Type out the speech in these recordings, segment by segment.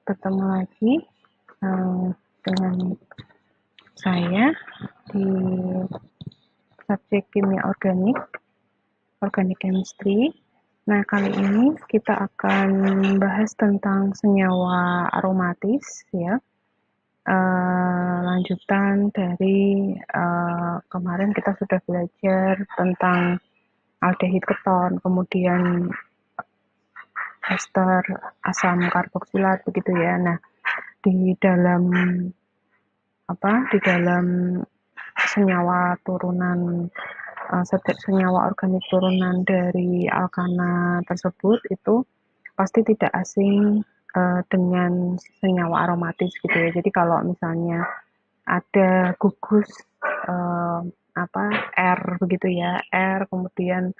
Bertemu lagi dengan saya di subjek kimia organik, organic chemistry. Nah, kali ini kita akan bahas tentang senyawa aromatis, ya. Lanjutan dari kemarin kita sudah belajar tentang aldehid keton, kemudian ester asam karboksilat, begitu ya. Nah, di dalam senyawa turunan senyawa organik turunan dari alkana tersebut itu pasti tidak asing dengan senyawa aromatis gitu ya. Jadi kalau misalnya ada gugus R begitu ya, R kemudian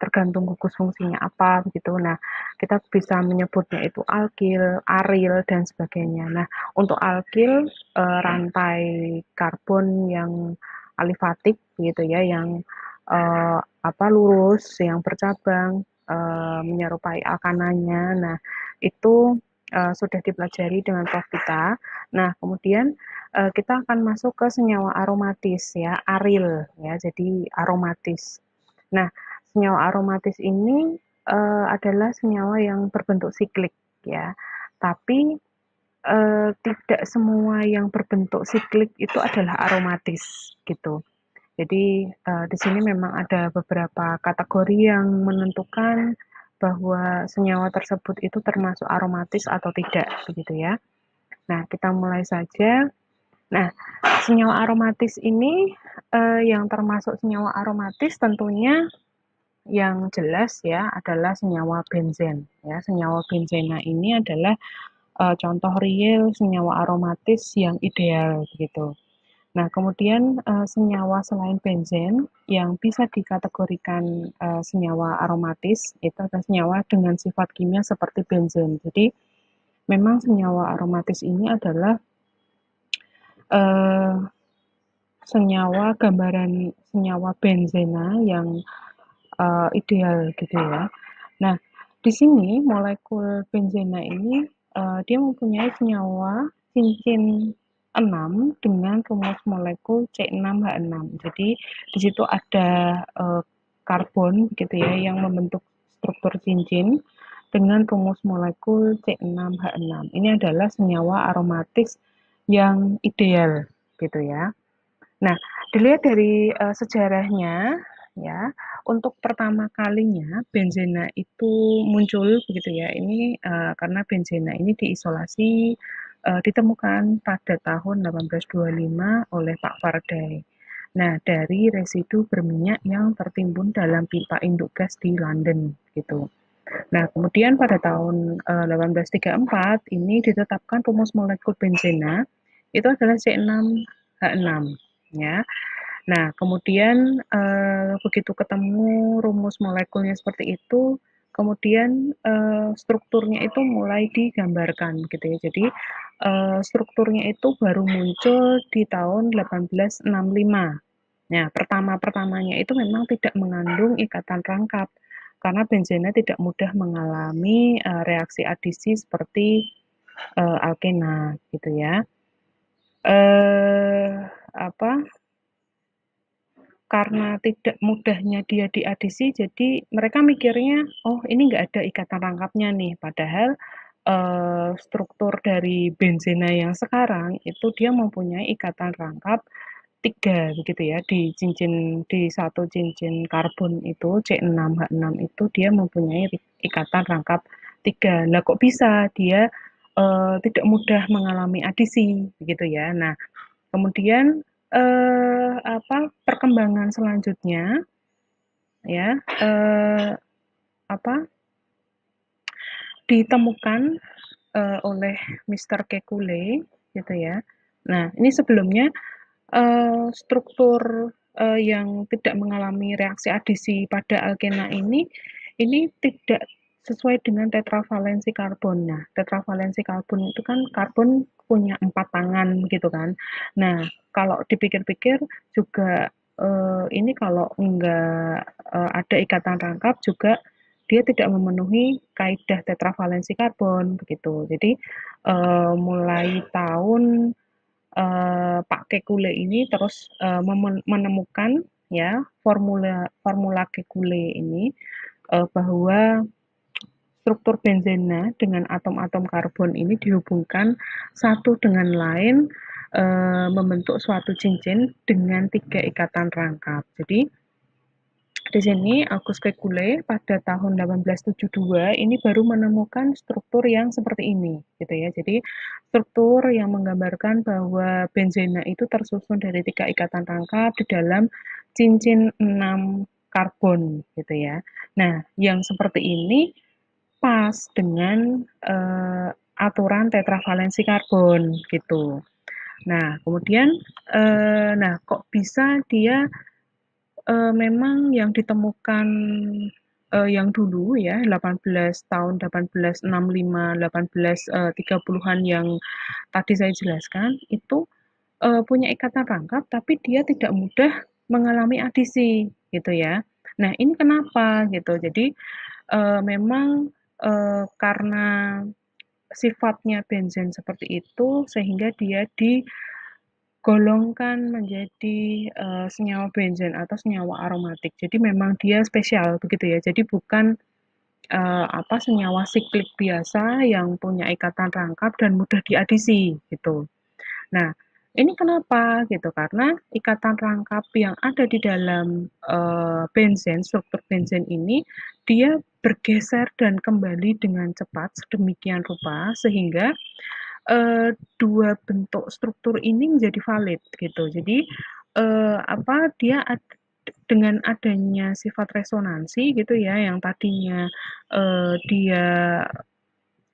tergantung gugus fungsinya apa begitu. Nah, kita bisa menyebutnya itu alkil, aril dan sebagainya. Nah, untuk alkil rantai karbon yang alifatik gitu ya, yang lurus, yang bercabang menyerupai alkananya. Nah, itu sudah dipelajari dengan Prof kita. Nah, kemudian kita akan masuk ke senyawa aromatis ya, aril ya, jadi aromatis. Nah, senyawa aromatis ini adalah senyawa yang berbentuk siklik ya, tapi tidak semua yang berbentuk siklik itu adalah aromatis gitu. Jadi di sini memang ada beberapa kategori yang menentukan bahwa senyawa tersebut itu termasuk aromatis atau tidak begitu ya. Nah, kita mulai saja. Nah, senyawa aromatis ini yang termasuk senyawa aromatis tentunya yang jelas ya adalah senyawa benzen ya. Senyawa benzena ini adalah contoh real senyawa aromatis yang ideal gitu. Nah, kemudian senyawa selain benzen yang bisa dikategorikan senyawa aromatis itu adalah senyawa dengan sifat kimia seperti benzen. Jadi memang senyawa aromatis ini adalah senyawa gambaran senyawa benzena yang ideal gitu ya. Nah, di sini molekul benzena ini dia mempunyai senyawa cincin 6 dengan rumus molekul C6H6. Jadi di situ ada karbon gitu ya yang membentuk struktur cincin dengan rumus molekul C6H6. Ini adalah senyawa aromatis yang ideal gitu ya. Nah, dilihat dari sejarahnya ya, untuk pertama kalinya benzena itu muncul begitu ya. Ini karena benzena ini diisolasi ditemukan pada tahun 1825 oleh Pak Faraday. Nah, dari residu berminyak yang tertimbun dalam pipa induk gas di London gitu. Nah, kemudian pada tahun 1834 ini ditetapkan rumus molekul benzena itu adalah C6H6 ya. Nah, kemudian begitu ketemu rumus molekulnya seperti itu, kemudian strukturnya itu mulai digambarkan gitu ya. Jadi strukturnya itu baru muncul di tahun 1865. Nah, pertama-pertamanya itu memang tidak mengandung ikatan rangkap karena benzena tidak mudah mengalami reaksi adisi seperti alkena gitu ya. Apa karena tidak mudahnya dia diadisi, jadi mereka mikirnya, oh ini nggak ada ikatan rangkapnya nih, padahal struktur dari benzena yang sekarang itu dia mempunyai ikatan rangkap 3 begitu ya, di satu cincin karbon itu C6H6 itu dia mempunyai ikatan rangkap 3. Lah kok bisa dia tidak mudah mengalami adisi begitu ya. Nah, kemudian perkembangan selanjutnya ya ditemukan oleh Mr. Kekulé gitu ya. Nah, ini sebelumnya struktur yang tidak mengalami reaksi adisi pada alkena ini tidak sesuai dengan tetravalensi karbon. Nah, tetravalensi karbon itu kan karbon punya 4 tangan gitu kan. Nah, kalau dipikir-pikir juga ini kalau enggak ada ikatan rangkap juga dia tidak memenuhi kaidah tetravalensi karbon begitu. Jadi mulai tahun Pak Kekule ini terus menemukan ya formula Kekule ini bahwa struktur benzena dengan atom-atom karbon ini dihubungkan satu dengan lain membentuk suatu cincin dengan 3 ikatan rangkap. Jadi di sini Agus Kekule pada tahun 1872 ini baru menemukan struktur yang seperti ini gitu ya. Jadi struktur yang menggambarkan bahwa benzena itu tersusun dari 3 ikatan rangkap di dalam cincin 6 karbon gitu ya. Nah, yang seperti ini pas dengan aturan tetravalensi karbon gitu. Nah, kemudian kok bisa dia memang yang ditemukan yang dulu ya 1865 1830-an yang tadi saya jelaskan itu punya ikatan rangkap tapi dia tidak mudah mengalami adisi gitu ya. Nah, ini kenapa gitu. Jadi memang karena sifatnya benzen seperti itu sehingga dia digolongkan menjadi senyawa benzen atau senyawa aromatik. Jadi memang dia spesial begitu ya. Jadi bukan senyawa siklik biasa yang punya ikatan rangkap dan mudah diadisi gitu. Nah, ini kenapa gitu? Karena ikatan rangkap yang ada di dalam benzen, struktur benzen ini, dia bergeser dan kembali dengan cepat sedemikian rupa sehingga dua bentuk struktur ini menjadi valid gitu. Jadi dia dengan adanya sifat resonansi gitu ya, yang tadinya dia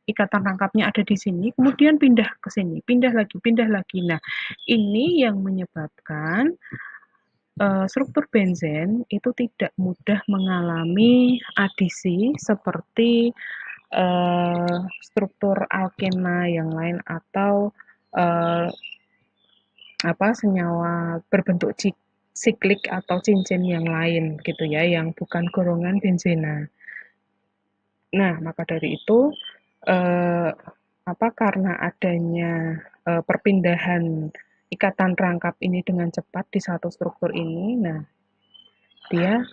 ikatan rangkapnya ada di sini, kemudian pindah ke sini, pindah lagi, pindah lagi. Nah, ini yang menyebabkan struktur benzen itu tidak mudah mengalami adisi seperti struktur alkena yang lain atau senyawa berbentuk siklik atau cincin yang lain gitu ya, yang bukan golongan benzena. Nah, maka dari itu eh, karena adanya perpindahan ikatan rangkap ini dengan cepat di satu struktur ini, nah dia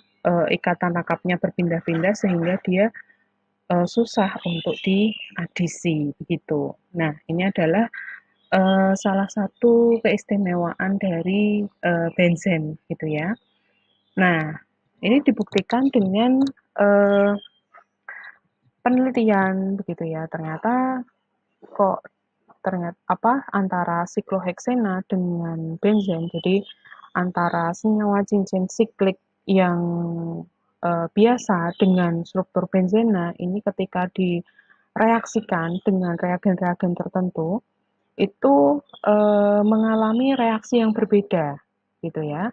ikatan rangkapnya berpindah-pindah sehingga dia susah untuk diadisi begitu. Nah, ini adalah salah satu keistimewaan dari benzen gitu ya. Nah, ini dibuktikan dengan uh, penelitian begitu ya. Ternyata antara sikloheksena dengan benzen. Jadi antara senyawa cincin siklik yang biasa dengan struktur benzena ini ketika direaksikan dengan reagen-reagen tertentu itu mengalami reaksi yang berbeda gitu ya.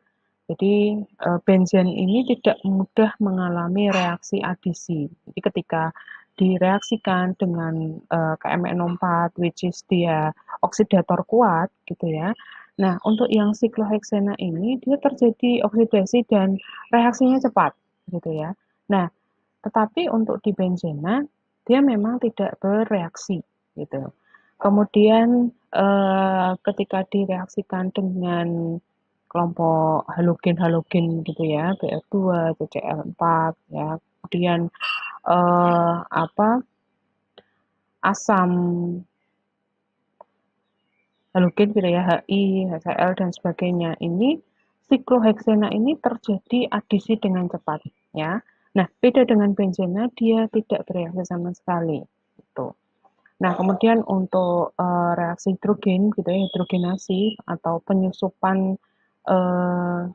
Jadi benzen ini tidak mudah mengalami reaksi adisi. Jadi ketika direaksikan dengan KMNO4 which is dia oksidator kuat gitu ya. Nah, untuk yang sikloheksena ini dia terjadi oksidasi dan reaksinya cepat gitu ya. Nah, tetapi untuk di benzena dia memang tidak bereaksi gitu. Kemudian ketika direaksikan dengan kelompok halogen-halogen gitu ya, BF2, CCl4 ya. Kemudian eh, apa asam halogen gitu ya, HI, HCl dan sebagainya. Ini sikloheksena ini terjadi adisi dengan cepat ya. Nah, beda dengan benzena dia tidak bereaksi sama sekali gitu. Nah, kemudian untuk reaksi hidrogen gitu ya, hidrogenasi atau penyusupan uh,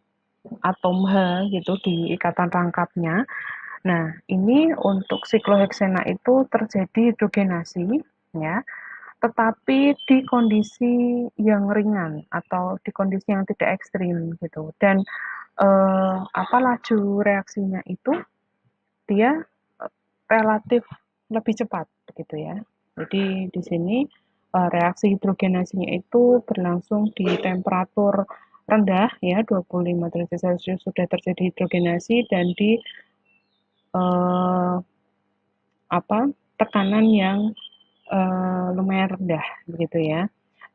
atom H gitu di ikatan rangkapnya. Nah, ini untuk sikloheksena itu terjadi hidrogenasi ya, tetapi di kondisi yang ringan atau di kondisi yang tidak ekstrim gitu. Dan laju reaksinya itu dia relatif lebih cepat gitu ya. Jadi di sini reaksi hidrogenasinya itu berlangsung di temperatur rendah ya 25 derajat Celcius sudah terjadi hidrogenasi dan di tekanan yang lumayan rendah begitu ya,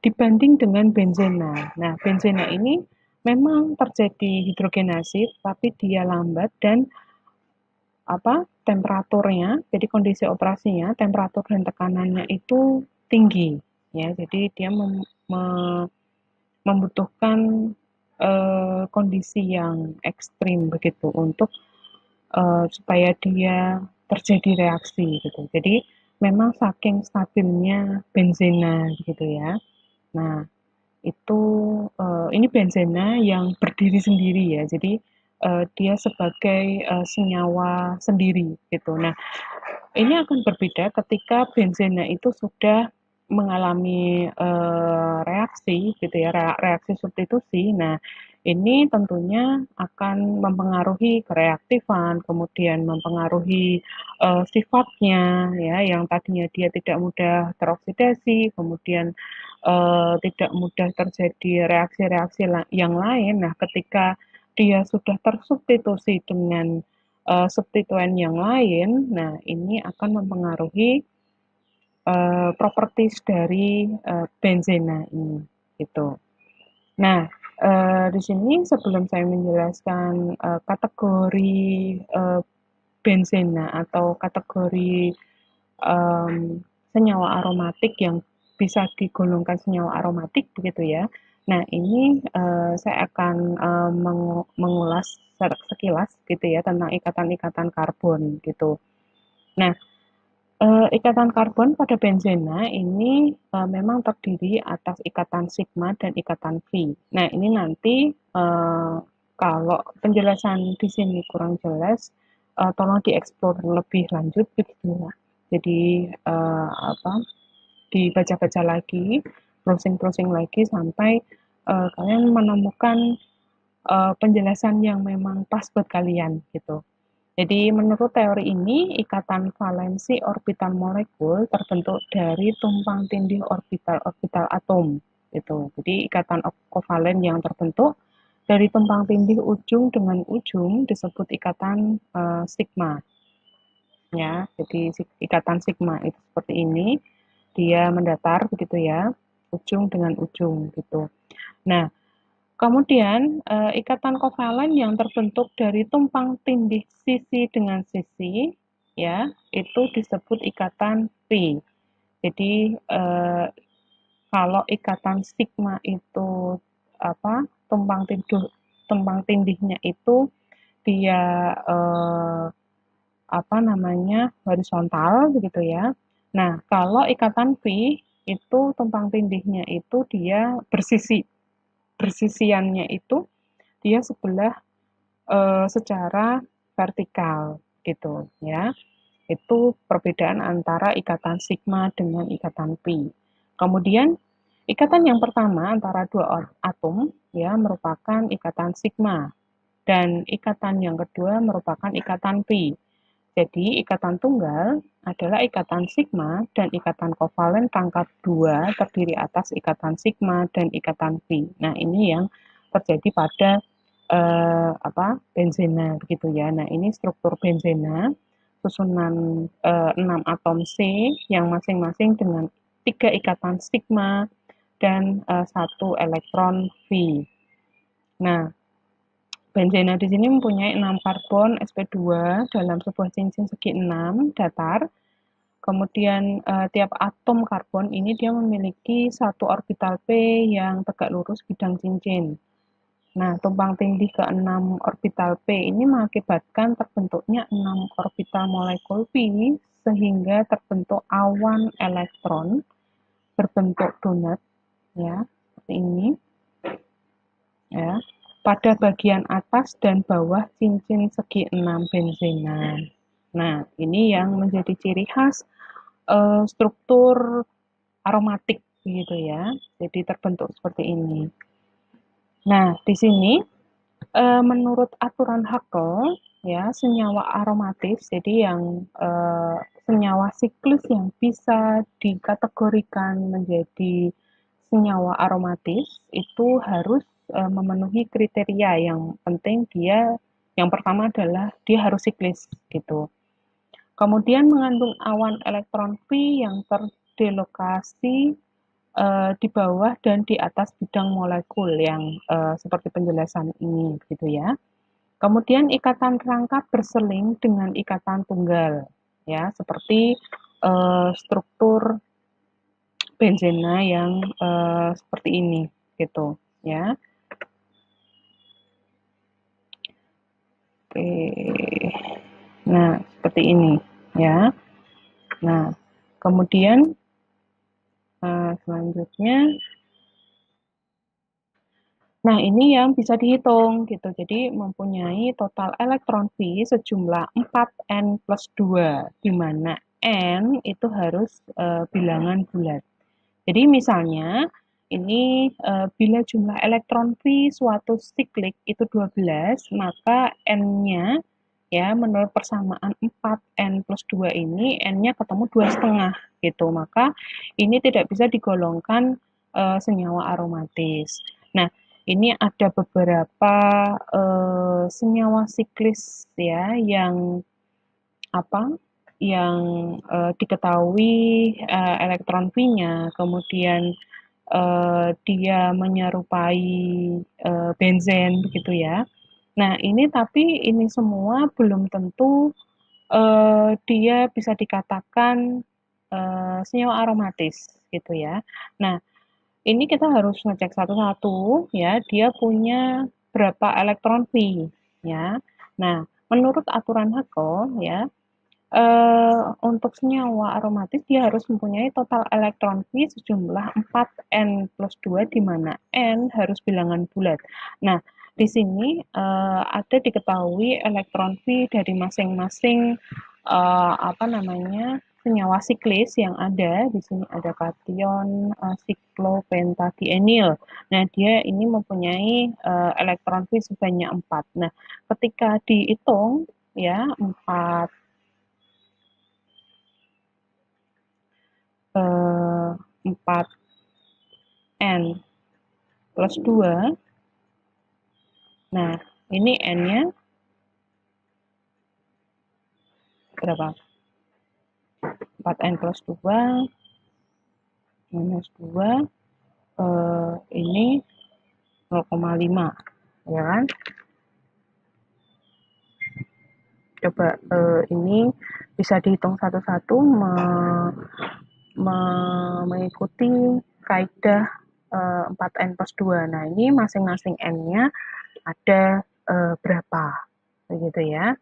dibanding dengan benzena. Nah, benzena ini memang terjadi hidrogenasi, tapi dia lambat dan temperaturnya, jadi kondisi operasinya, temperatur dan tekanannya itu tinggi, ya. Jadi dia membutuhkan kondisi yang ekstrim begitu untuk supaya dia terjadi reaksi gitu. Jadi memang saking stabilnya benzena gitu ya. Nah, itu ini benzena yang berdiri sendiri ya. Jadi dia sebagai senyawa sendiri gitu. Nah, ini akan berbeda ketika benzena itu sudah mengalami reaksi gitu ya, reaksi substitusi. Nah, ini tentunya akan mempengaruhi kereaktifan, kemudian mempengaruhi sifatnya ya, yang tadinya dia tidak mudah teroksidasi, kemudian tidak mudah terjadi reaksi-reaksi yang lain. Nah, ketika dia sudah tersubstitusi dengan substituen yang lain, nah ini akan mempengaruhi properties dari benzena ini, gitu. Nah, di sini sebelum saya menjelaskan kategori benzena atau kategori um, senyawa aromatik yang bisa digolongkan senyawa aromatik begitu ya. Nah, ini saya akan mengulas sekilas gitu ya tentang ikatan-ikatan karbon gitu. Nah, ikatan karbon pada benzena ini memang terdiri atas ikatan sigma dan ikatan phi. Nah, ini nanti kalau penjelasan di sini kurang jelas, tolong dieksplor lebih lanjut begitu ya. Jadi dibaca-baca lagi, browsing-browsing lagi sampai kalian menemukan penjelasan yang memang pas buat kalian gitu. Jadi menurut teori ini, ikatan valensi orbital molekul terbentuk dari tumpang tindih orbital-orbital atom gitu. Jadi ikatan kovalen yang terbentuk dari tumpang tindih ujung dengan ujung disebut ikatan sigma ya. Jadi ikatan sigma itu seperti ini, dia mendatar begitu ya, ujung dengan ujung gitu. Nah, kemudian ikatan kovalen yang terbentuk dari tumpang tindih sisi dengan sisi ya, itu disebut ikatan pi. Jadi kalau ikatan sigma itu tumpang tindihnya itu dia horizontal begitu ya. Nah, kalau ikatan pi itu tumpang tindihnya itu dia bersisi. Bersisiannya itu dia sebelah secara vertikal gitu ya. Itu perbedaan antara ikatan sigma dengan ikatan pi. Kemudian ikatan yang pertama antara dua atom ya merupakan ikatan sigma dan ikatan yang kedua merupakan ikatan pi. Jadi ikatan tunggal adalah ikatan sigma dan ikatan kovalen pangkat 2 terdiri atas ikatan sigma dan ikatan pi. Nah, ini yang terjadi pada benzena begitu ya. Nah, ini struktur benzena susunan 6 atom C yang masing-masing dengan 3 ikatan sigma dan 1 elektron V. Nah, benzena di sini mempunyai 6 karbon sp2 dalam sebuah cincin segi 6 datar. Kemudian tiap atom karbon ini dia memiliki satu orbital p yang tegak lurus bidang cincin. Nah, tumpang tindih ke-6 orbital p ini mengakibatkan terbentuknya 6 orbital molekul pi sehingga terbentuk awan elektron berbentuk donat ya, seperti ini. Ya, pada bagian atas dan bawah cincin segi 6 benzena. Nah, ini yang menjadi ciri khas struktur aromatik gitu ya. Jadi terbentuk seperti ini. Nah, di sini menurut aturan Huckel ya, senyawa aromatis jadi yang senyawa siklus yang bisa dikategorikan menjadi senyawa aromatis itu harus memenuhi kriteria yang penting. Yang pertama adalah dia harus siklis gitu. Kemudian mengandung awan elektron free yang terdelokasi di bawah dan di atas bidang molekul yang seperti penjelasan ini, gitu ya. Kemudian ikatan rangkap berseling dengan ikatan tunggal, ya, seperti struktur benzena yang seperti ini, gitu, ya. Oke, nah seperti ini, ya. Nah, kemudian selanjutnya, nah ini yang bisa dihitung gitu. Jadi mempunyai total elektron V sejumlah 4n plus 2, di mana n itu harus bilangan bulat. Jadi misalnya ini bila jumlah elektron V suatu siklik itu 12, maka n-nya ya menurut persamaan 4n plus 2 ini n-nya ketemu 2,5 gitu. Maka ini tidak bisa digolongkan senyawa aromatis. Nah, ini ada beberapa senyawa siklis ya yang apa yang diketahui elektron V-nya, kemudian dia menyerupai benzen begitu ya. Nah, ini tapi ini semua belum tentu dia bisa dikatakan senyawa aromatis gitu ya. Nah, ini kita harus ngecek satu-satu ya, dia punya berapa elektron V ya. Nah, menurut aturan Hako ya, untuk senyawa aromatis dia harus mempunyai total elektron V sejumlah 4n plus 2, di mana n harus bilangan bulat. Nah, di sini ada diketahui elektron V dari masing-masing senyawa siklis yang ada. Di sini ada kation, siklopentadienil. Nah, dia ini mempunyai elektron V sebanyak 4. Nah, ketika dihitung ya 4n plus 2. Nah, ini n-nya berapa? 4n plus 2 minus 2 ini 0,5 ya kan? Coba ini bisa dihitung satu-satu mengikuti kaidah 4n plus 2. Nah, ini masing-masing n-nya ada berapa begitu ya.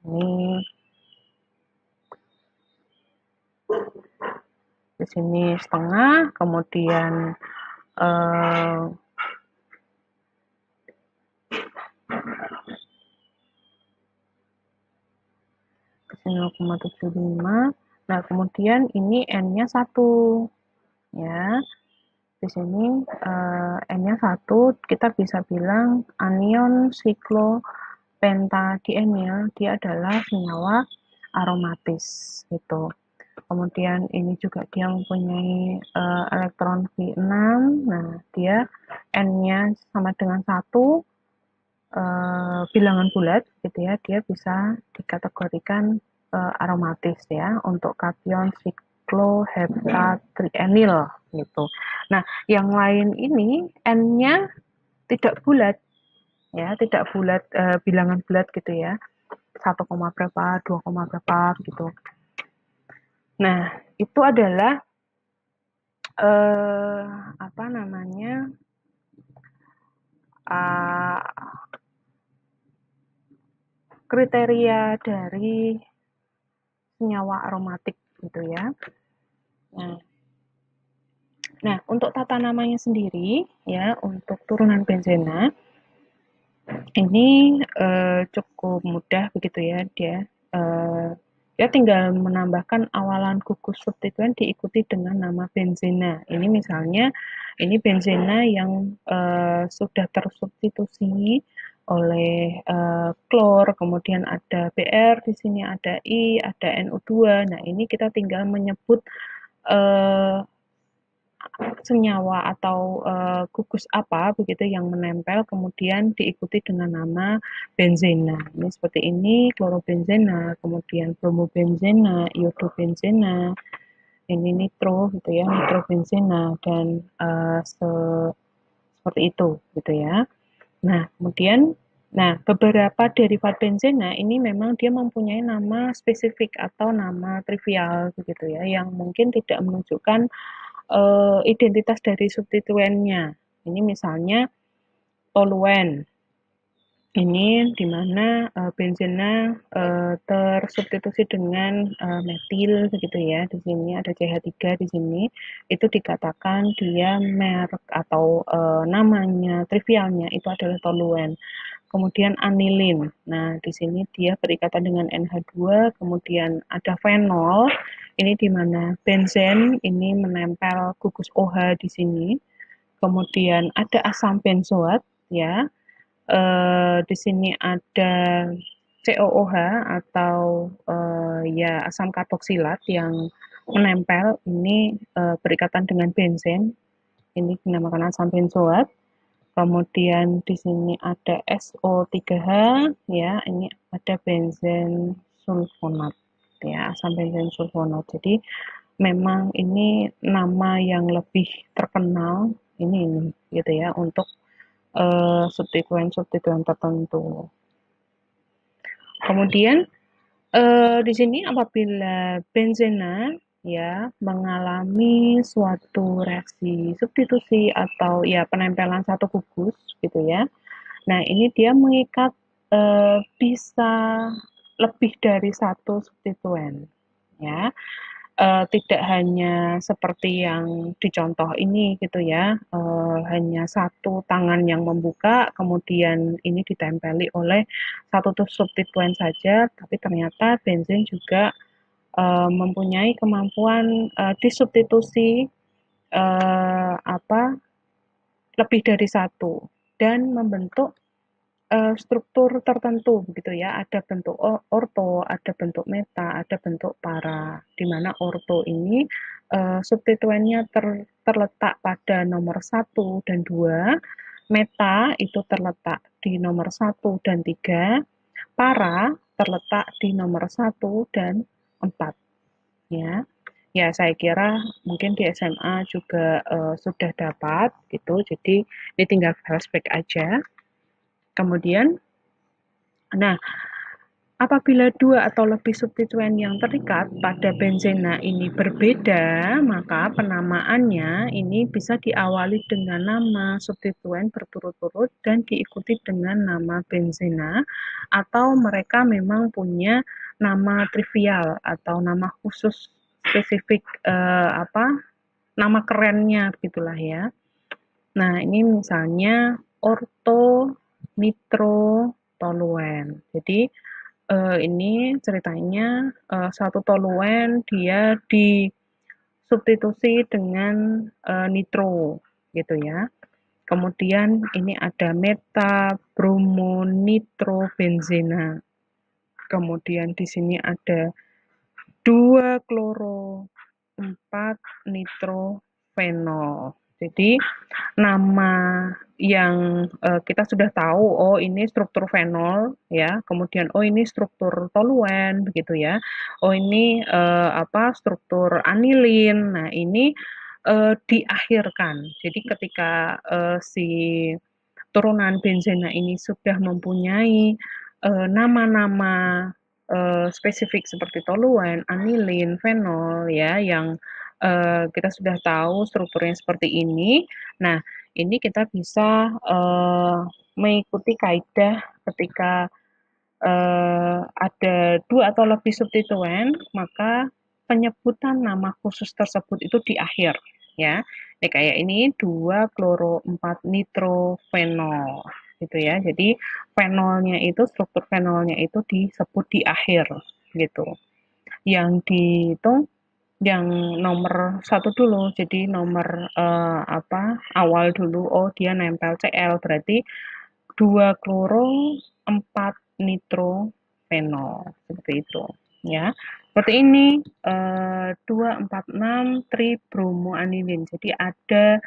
Ini di sini setengah, kemudian ke sini 0,75. Nah, kemudian ini n-nya 1 ya. Di sini n-nya 1, kita bisa bilang anion siklopentadienil dia adalah senyawa aromatis gitu. Kemudian ini juga dia mempunyai elektron V6. Nah, dia n-nya sama dengan 1, bilangan bulat gitu ya, dia bisa dikategorikan aromatis ya untuk kation sikloheptatrienil gitu. Nah, yang lain ini n-nya tidak bulat ya, tidak bulat bilangan bulat gitu ya. 1, berapa, 2, berapa gitu. Nah, itu adalah apa namanya? Kriteria dari senyawa aromatik gitu ya. Nah, untuk tata namanya sendiri ya, untuk turunan benzena ini cukup mudah begitu ya, dia tinggal menambahkan awalan gugus substituen diikuti dengan nama benzena. Ini misalnya ini benzena yang sudah tersubstitusi oleh klor, kemudian ada Br, di sini ada I, ada NO2. Nah, ini kita tinggal menyebut senyawa atau gugus apa begitu yang menempel kemudian diikuti dengan nama benzena. Ini seperti ini, klorobenzena, kemudian bromobenzena, iodobenzena, ini nitro gitu ya, nitrobenzena dan seperti itu gitu ya. Nah, kemudian beberapa derivat benzena ini memang dia mempunyai nama spesifik atau nama trivial begitu ya, yang mungkin tidak menunjukkan identitas dari substituennya. Ini misalnya toluen. Ini di mana benzena tersubstitusi dengan metil begitu ya. Di sini ada CH3 di sini. Itu dikatakan dia merek atau namanya trivialnya itu adalah toluen. Kemudian anilin. Nah, di sini dia berikatan dengan NH2, kemudian ada fenol. Ini di mana benzen ini menempel gugus OH di sini. Kemudian ada asam benzoat ya. Di sini ada COOH atau ya asam karboksilat yang menempel ini berikatan dengan benzen. Ini dinamakan asam benzoat. Kemudian di sini ada SO3H ya, ini ada benzen sulfonat ya, asam benzen sulfonat. Jadi memang ini nama yang lebih terkenal ini gitu ya untuk substituen-substituen tertentu. Kemudian di sini apabila benzena ya mengalami suatu reaksi substitusi atau ya penempelan satu gugus gitu ya. Nah, ini dia mengikat bisa lebih dari satu substituen ya. Tidak hanya seperti yang dicontoh ini gitu ya, hanya satu tangan yang membuka, kemudian ini ditempeli oleh satu substituen saja, tapi ternyata benzin juga mempunyai kemampuan disubstitusi lebih dari satu dan membentuk struktur tertentu begitu ya, ada bentuk orto, ada bentuk meta, ada bentuk para, di mana orto ini substituennya terletak pada nomor 1 dan 2, meta itu terletak di nomor 1 dan 3, para terletak di nomor 1 dan 4 ya. Ya, saya kira mungkin di SMA juga sudah dapat gitu, jadi ini tinggal flashback aja. Kemudian, nah, apabila dua atau lebih substituen yang terikat pada benzena ini berbeda, maka penamaannya ini bisa diawali dengan nama substituen berturut-turut dan diikuti dengan nama benzena, atau mereka memang punya nama trivial atau nama khusus spesifik nama kerennya gitulah ya. Nah, ini misalnya orto nitrotoluen. Jadi ini ceritanya satu toluen dia disubstitusi dengan nitro gitu ya. Kemudian ini ada meta bromonitrobenzena. Kemudian di sini ada 2 kloro 4 nitrofenol. Jadi nama yang kita sudah tahu, oh ini struktur fenol ya, kemudian oh ini struktur toluen begitu ya, oh ini struktur anilin. Nah ini diakhirkan. Jadi ketika si turunan benzena ini sudah mempunyai nama-nama spesifik seperti toluen, anilin, fenol ya yang kita sudah tahu strukturnya seperti ini. Nah, ini kita bisa mengikuti kaidah ketika ada dua atau lebih substituen, maka penyebutan nama khusus tersebut itu di akhir ya. Ini kayak ini 2 kloro 4 nitrofenol gitu ya. Jadi fenolnya itu struktur fenolnya itu disebut di akhir gitu. Yang dihitung yang nomor 1 dulu. Jadi nomor awal dulu, oh dia nempel Cl berarti 2 kloro 4 nitrofenol seperti itu. ya. Seperti ini 246 tribromoanilin. Jadi ada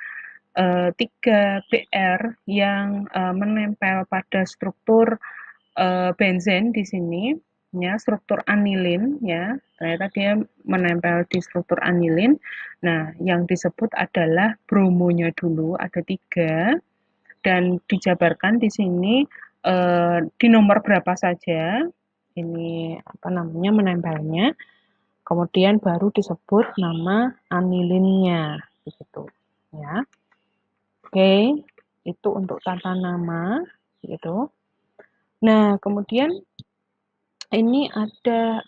3 BR yang menempel pada struktur benzen di sini, ya, struktur anilin, ya. Ternyata dia menempel di struktur anilin. Nah, yang disebut adalah bromonya dulu, ada 3, dan dijabarkan di sini di nomor berapa saja ini apa namanya menempelnya, kemudian baru disebut nama anilinnya, begitu, ya. Oke, itu untuk tata nama, gitu. Nah, kemudian ini ada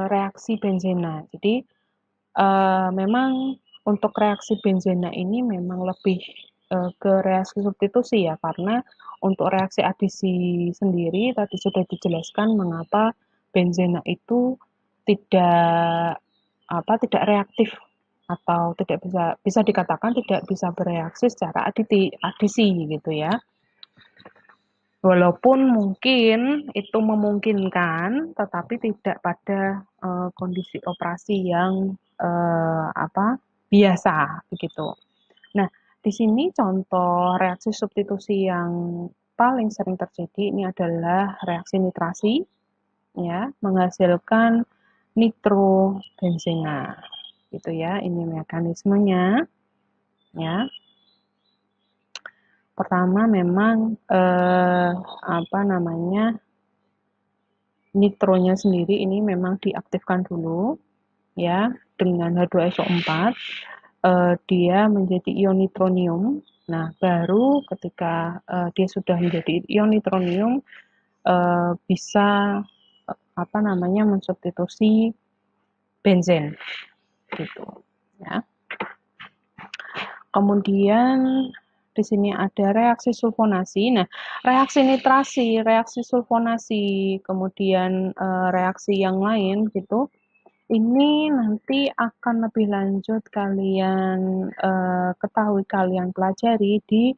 reaksi benzena. Jadi memang untuk reaksi benzena ini memang lebih ke reaksi substitusi ya, karena untuk reaksi adisi sendiri tadi sudah dijelaskan mengapa benzena itu tidak tidak reaktif atau tidak bisa dikatakan tidak bisa bereaksi secara adisi gitu ya. Walaupun mungkin itu memungkinkan, tetapi tidak pada kondisi operasi yang biasa begitu. Nah, di sini contoh reaksi substitusi yang paling sering terjadi ini adalah reaksi nitrasi, ya, menghasilkan nitrobenzena, gitu ya. Ini mekanismenya, ya. Pertama memang nitronya sendiri ini memang diaktifkan dulu, ya, dengan H2SO4, dia menjadi ion nitronium. Nah, baru ketika dia sudah menjadi ion nitronium, bisa mensubstitusi benzen, gitu, ya. Kemudian di sini ada reaksi sulfonasi. Nah, reaksi nitrasi, reaksi sulfonasi, kemudian reaksi yang lain gitu. Ini nanti akan lebih lanjut kalian ketahui, kalian pelajari di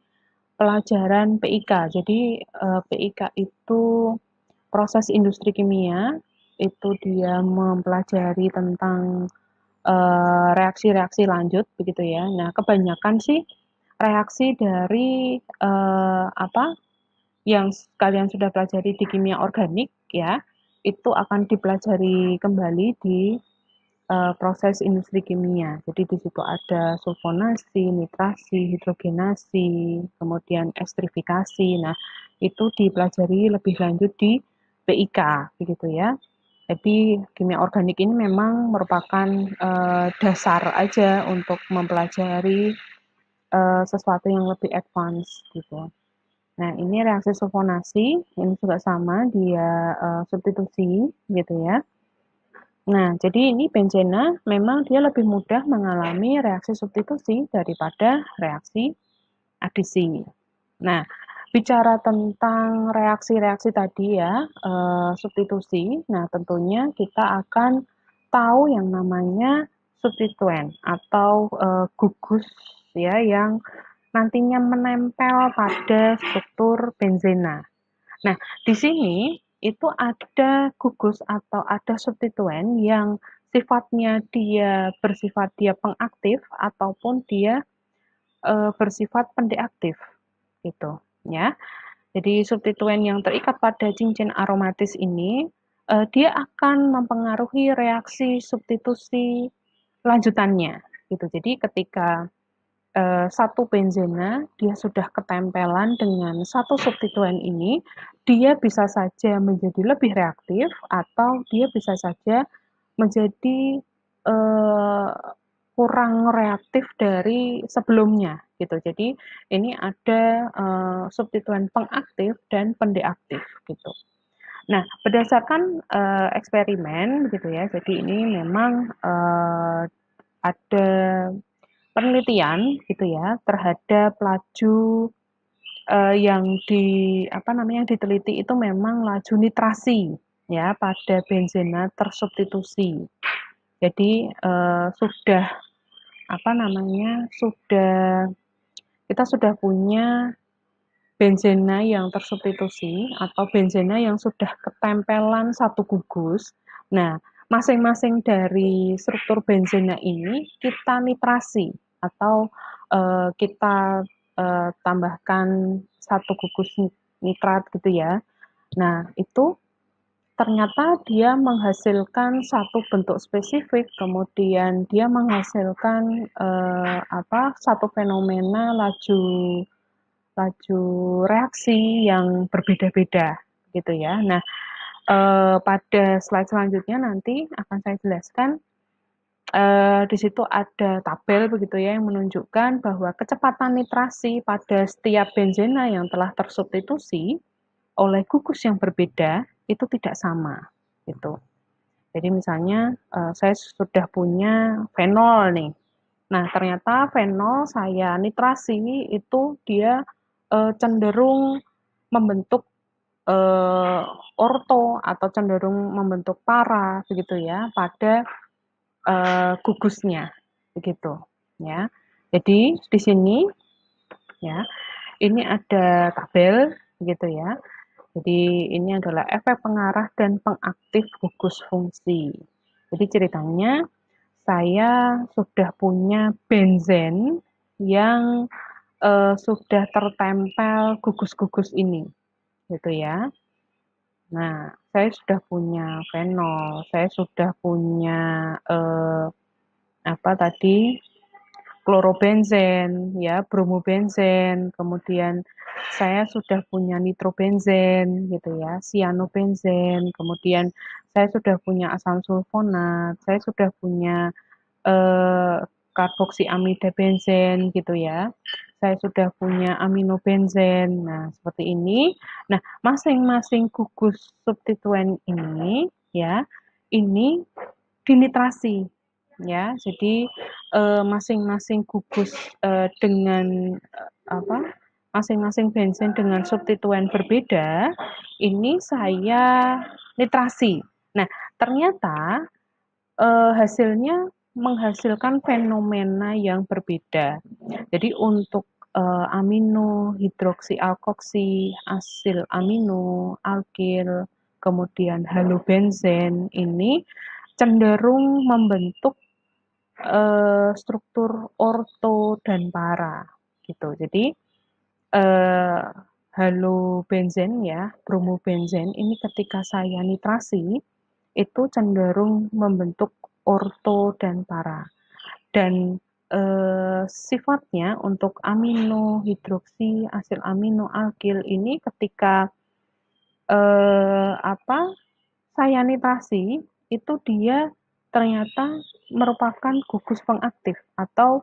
pelajaran PIK. Jadi PIK itu proses industri kimia, itu dia mempelajari tentang reaksi-reaksi lanjut begitu ya. Nah, kebanyakan sih reaksi dari yang kalian sudah pelajari di kimia organik ya, itu akan dipelajari kembali di proses industri kimia. Jadi di situ ada sulfonasi, nitrasi, hidrogenasi, kemudian ekstrifikasi. Nah, itu dipelajari lebih lanjut di PIK, begitu ya. Jadi kimia organik ini memang merupakan dasar aja untuk mempelajari sesuatu yang lebih advance gitu. Nah, ini reaksi sulfonasi, ini juga sama, dia substitusi gitu ya. Nah, jadi ini benzena memang dia lebih mudah mengalami reaksi substitusi daripada reaksi adisi. Nah, bicara tentang reaksi-reaksi tadi ya, substitusi, nah tentunya kita akan tahu yang namanya substituen atau gugus ya yang nantinya menempel pada struktur benzena. Nah, di sini itu ada gugus atau ada substituen yang sifatnya dia bersifat dia pengaktif ataupun dia bersifat pendeaktif gitu ya. Jadi substituen yang terikat pada cincin aromatis ini dia akan mempengaruhi reaksi substitusi lanjutannya gitu. Jadi ketika satu benzena dia sudah ketempelan dengan satu substituen ini, dia bisa saja menjadi lebih reaktif atau dia bisa saja menjadi eh, kurang reaktif dari sebelumnya gitu. Jadi ini ada substituen pengaktif dan pendeaktif gitu. Nah, berdasarkan eksperimen gitu ya. Jadi ini memang ada penelitian gitu ya terhadap laju yang diteliti itu memang laju nitrasi ya pada benzena tersubstitusi. Jadi sudah sudah kita sudah punya benzena yang tersubstitusi atau benzena yang sudah ketempelan satu gugus, Nah, masing-masing dari struktur benzena ini kita nitrasi atau kita tambahkan satu gugus nitrat gitu ya. Nah, itu ternyata dia menghasilkan satu bentuk spesifik, kemudian dia menghasilkan satu fenomena laju laju reaksi yang berbeda-beda gitu ya. Nah, pada slide selanjutnya nanti akan saya jelaskan di situ ada tabel begitu ya yang menunjukkan bahwa kecepatan nitrasi pada setiap benzena yang telah tersubstitusi oleh gugus yang berbeda itu tidak sama gitu. Jadi misalnya saya sudah punya fenol nih. Nah, ternyata fenol saya nitrasi itu dia cenderung membentuk eh, orto atau cenderung membentuk para begitu ya pada gugusnya begitu ya. Jadi di sini ya ini ada tabel gitu ya. Jadi ini adalah efek pengarah dan pengaktif gugus fungsi. Jadi ceritanya saya sudah punya benzen yang sudah tertempel gugus-gugus ini gitu ya. Nah, saya sudah punya fenol, saya sudah punya apa tadi klorobenzen, ya, bromobenzen, kemudian saya sudah punya nitrobenzen, gitu ya, cyanobenzen, kemudian saya sudah punya asam sulfonat, saya sudah punya eh, karboksiamida benzen, gitu ya. Saya sudah punya aminobenzen. Nah, seperti ini. Nah, masing-masing gugus substituen ini, ya, ini dinitrasi, ya. Jadi masing-masing gugus dengan apa? Masing-masing bensin dengan substituen berbeda, ini saya nitrasi. Nah, ternyata hasilnya menghasilkan fenomena yang berbeda. Jadi untuk amino, hidroksialkoksi, asil amino, alkil, kemudian halobenzen ini cenderung membentuk struktur orto dan para gitu. Jadi eh, halobenzen ya, bromobenzen ini ketika saya nitrasi itu cenderung membentuk orto dan para. Dan sifatnya untuk amino, hidroksi, asil amino, alkil ini ketika saya nitrasi itu dia ternyata merupakan gugus pengaktif atau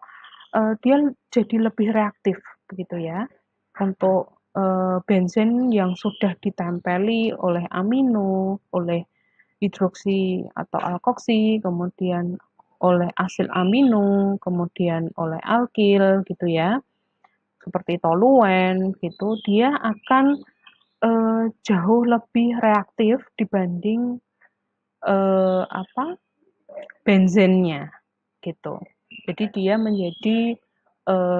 dia jadi lebih reaktif begitu ya untuk benzen yang sudah ditempeli oleh amino, oleh hidroksi atau alkoksi, kemudian oleh asil amino, kemudian oleh alkil gitu ya, seperti toluen gitu, dia akan jauh lebih reaktif dibanding benzennya gitu. Jadi dia menjadi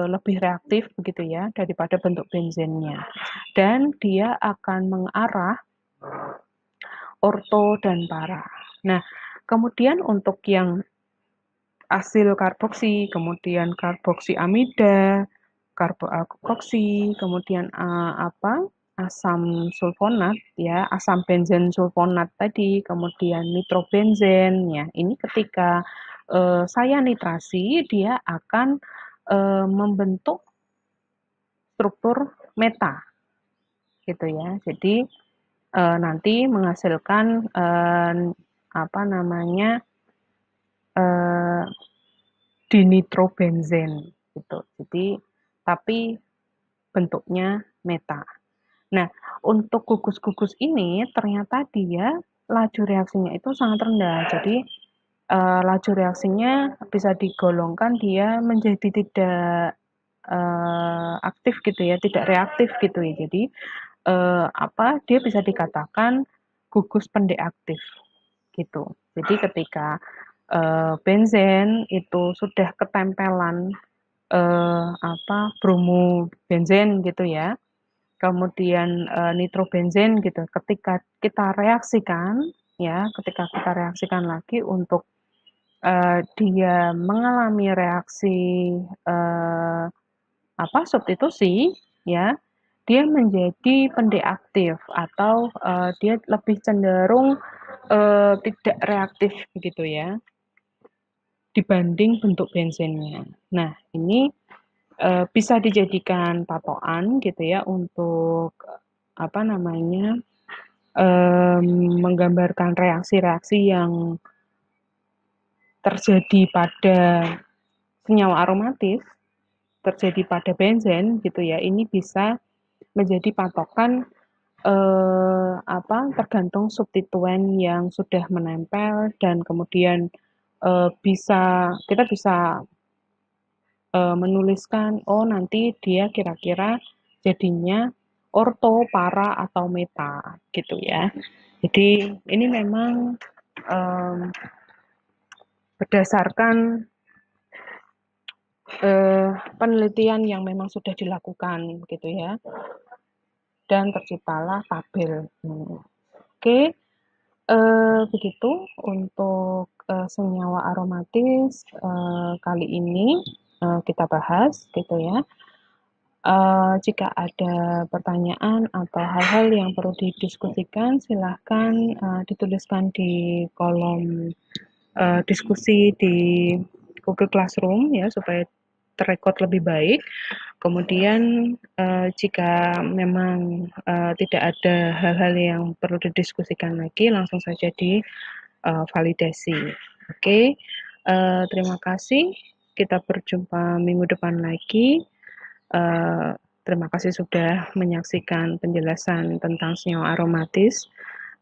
lebih reaktif begitu ya daripada bentuk benzennya. Dan dia akan mengarah orto dan para. Nah, kemudian untuk yang asil karboksi, kemudian karboksiamida, karboalkoksi, kemudian asam sulfonat ya, asam benzen sulfonat tadi, kemudian nitrobenzen ya. Ini ketika saya nitrasi dia akan membentuk struktur meta gitu ya. Jadi nanti menghasilkan apa namanya eh, dinitrobenzen gitu. Jadi tapi bentuknya meta. Nah, untuk gugus-gugus ini ternyata dia laju reaksinya itu sangat rendah. Jadi laju reaksinya bisa digolongkan dia menjadi tidak aktif gitu ya, tidak reaktif gitu ya. Jadi dia bisa dikatakan gugus pendek aktif gitu. Jadi ketika benzen itu sudah ketempelan bromo benzen gitu ya, kemudian nitrobenzen gitu. Ketika kita reaksikan ya, ketika kita reaksikan lagi untuk dia mengalami reaksi substitusi, ya, dia menjadi pendeaktif atau dia lebih cenderung tidak reaktif begitu ya, dibanding bentuk bensinnya. Nah, ini bisa dijadikan patokan gitu ya untuk apa namanya menggambarkan reaksi-reaksi yang terjadi pada senyawa aromatis, terjadi pada benzen gitu ya. Ini bisa menjadi patokan tergantung substituen yang sudah menempel dan kemudian kita bisa menuliskan oh nanti dia kira-kira jadinya orto, para atau meta gitu ya. Jadi ini memang um, berdasarkan penelitian yang memang sudah dilakukan gitu ya. Dan terciptalah tabel. Oke, begitu untuk senyawa aromatis kali ini kita bahas gitu ya. Jika ada pertanyaan atau hal-hal yang perlu didiskusikan, silahkan dituliskan di kolom diskusi di Google Classroom ya supaya terrekod lebih baik. Kemudian jika memang tidak ada hal-hal yang perlu didiskusikan lagi, langsung saja di validasi. Oke, terima kasih. Kita berjumpa minggu depan lagi. Terima kasih sudah menyaksikan penjelasan tentang senyawa aromatis.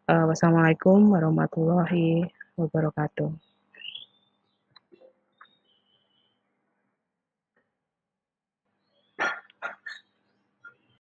Wassalamualaikum warahmatullahi wabarakatuh.